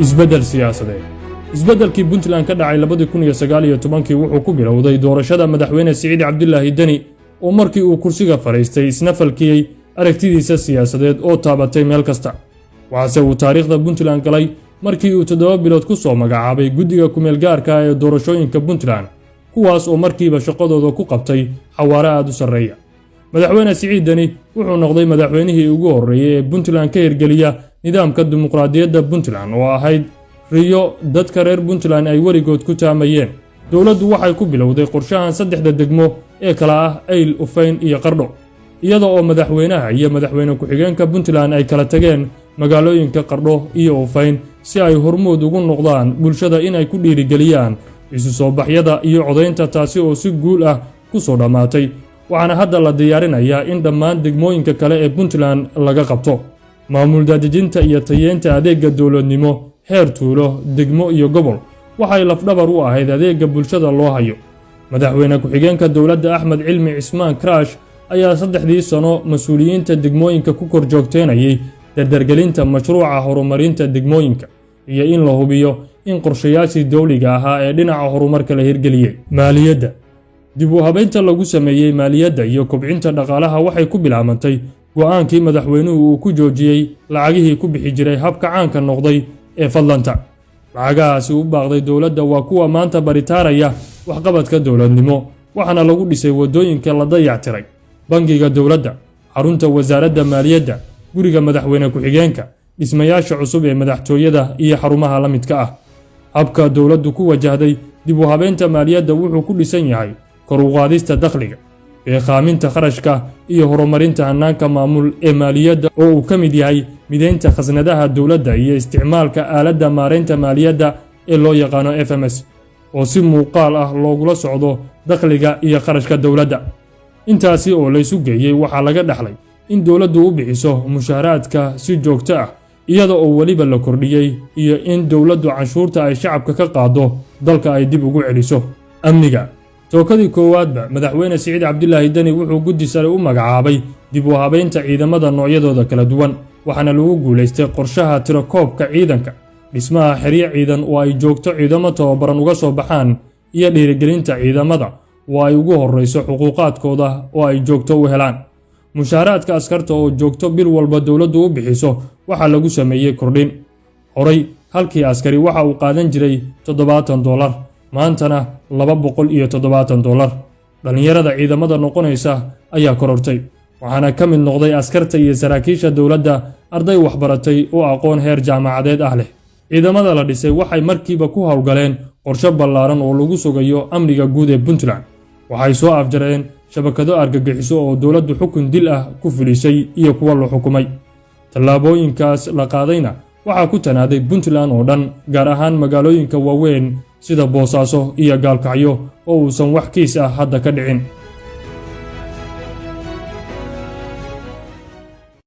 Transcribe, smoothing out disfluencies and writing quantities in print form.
isbeddel siyaasadeed. isbeddelkii Puntland ka dhacay 2019 wuxuu ku bilowday doorashada madaxweyne Siciid Cabdulaahi Deni oo markii uu kursiga fariistay isna falkiyay aragtidiisa siyaasadeed oo taabatay meel kasta. waxaase uu taariikhda Puntland galay markii uu 7 bilood ku soo magacaabay guddiga kumeel gaarka ah ee doorashooyinka Puntland, kuwaas oo markiiba shaqadooda ku qabtay xawaare aad u sarreeya. madaxweyne Siciid Deni wuxuu noqday madaxweynihii ugu horreeyay ee Puntland ka hirgeliya nidaamka dimuqraadiyadda Puntland oo ahayd riyo dadka reer Puntland ay warigood ku taamayeen. dowladdu waxay ku bilowday qorshahan 3 degmo ee kala ah Ayl, Ufayn iyo Qardho, iyada oo madaxweynaha iyo madaxweyne ku-xigeenka Puntland ay kala tageen magaalooyinka Qardho iyo Ufayn si ay hormuud ugu noqdaan bulshada inay ku dhiirigeliyaan isu soo baxyada iyo codaynta, taasi oo si guul ah ku soo dhamaatay. waxaana hadda la diyaarinayaa in dhammaan degmooyinka kale ee Puntland laga qabto. maamul daadejinta iyo tayeenta adeegga dowladnimo heer tuulo, degmo iyo gobol waxay lafdhabar u ahayd adeegga bulshada loo hayo. madaxweyne ku-xigeenka dowladda Axmed Cilmi Cismaan Kraash ayaa 3 sano mas'uuliyiinta degmooyinka ku kor joogteynayay dardargelinta mashruuca horumarinta degmooyinka iyo in la hubiyo in qorshayaashii dawliga ahaa ee dhinaca horumarka la hirgeliyay. maaliyadda dib u habeynta lagu sameeyay maaliyadda iyo kobcinta dhaqaalaha waxay ku bilaabantay go'aankii madaxweynuhu uu ku joojiyay lacagihii ku bixi jiray habka caanka noqday ee fadlanta. lacagahaasi u baaqday dowladda waa kuwa maanta baritaaraya waxqabadka dowladnimo, waxaana lagu dhisay wadooyinka la dayactiray, bangiga dowladda, xarunta wasaaradda maaliyadda, guriga madaxweyne ku-xigeenka, dhismayaasha cusub ee madaxtooyada iyo xarumaha la midka ah. habka dowladdu ku wajahday dib u habeynta maaliyadda wuxuu ku dhisan yahay kor u qaadista dakhliga, beeqaaminta kharashka iyo horumarinta hannaanka maamul ee maaliyadda oo uu ka mid yahay mideynta khasnadaha dowladda iyo isticmaalka aaladda maareynta maaliyadda ee loo yaqaano FMS oo si muuqaal ah loogula socdo dakhliga iyo kharashka dowladda. intaasi oo la isu geeyay waxaa laga dhaxlay in dowladdu u bixiso mushaharaadka si joogto ah iyada oo weliba la kordhiyay, iyo in dowladdu canshuurta ay shacabka ka qaado dalka ay dib ugu celiso. amniga tookadii koowaadba madaxweyne Siciid Cabdulaahi Deni wuxuu guddi sare u magacaabay dib u habeynta ciidamada noocyadooda kala duwan, waxaana lagu guulaystay qorshaha tirakoobka ciidanka, dhismaha xeryo ciidan oo ay joogto ciidamo tababaran uga soo baxaan, iyo dhiirigelinta ciidamada oo ay ugu horreyso xuquuqaadkooda oo ay joogto u helaan. mushaharaadka askarta oo joogto bil walba dowladdu u bixiso waxaa lagu sameeyey kordhin. horay halkii askari waxa uu qaadan jiray $70, maantana $270. dhallinyarada ciidamada noqonaysa ayaa korortay, waxaana ka mid noqday askarta iyo saraakiisha dowladda arday waxbaratay oo aqoon heer jaamacadeed ah leh. ciidamada la dhisay waxay markiiba ku howlgaleen qorshe ballaaran oo lagu sugayo amniga guud ee Puntland. waxay soo afjareen shabakado argagixiso oo dowladdu xukun dil ah ku fulisay iyo kuwa la xukumay. tallaabooyinkaas la qaadayna waxaa ku tanaaday Puntland oo dhan, gaar ahaan magaalooyinka waaweyn sida Boosaaso iyo Gaalkacyo oo uusan wax kiis ah hadda ka dhicin.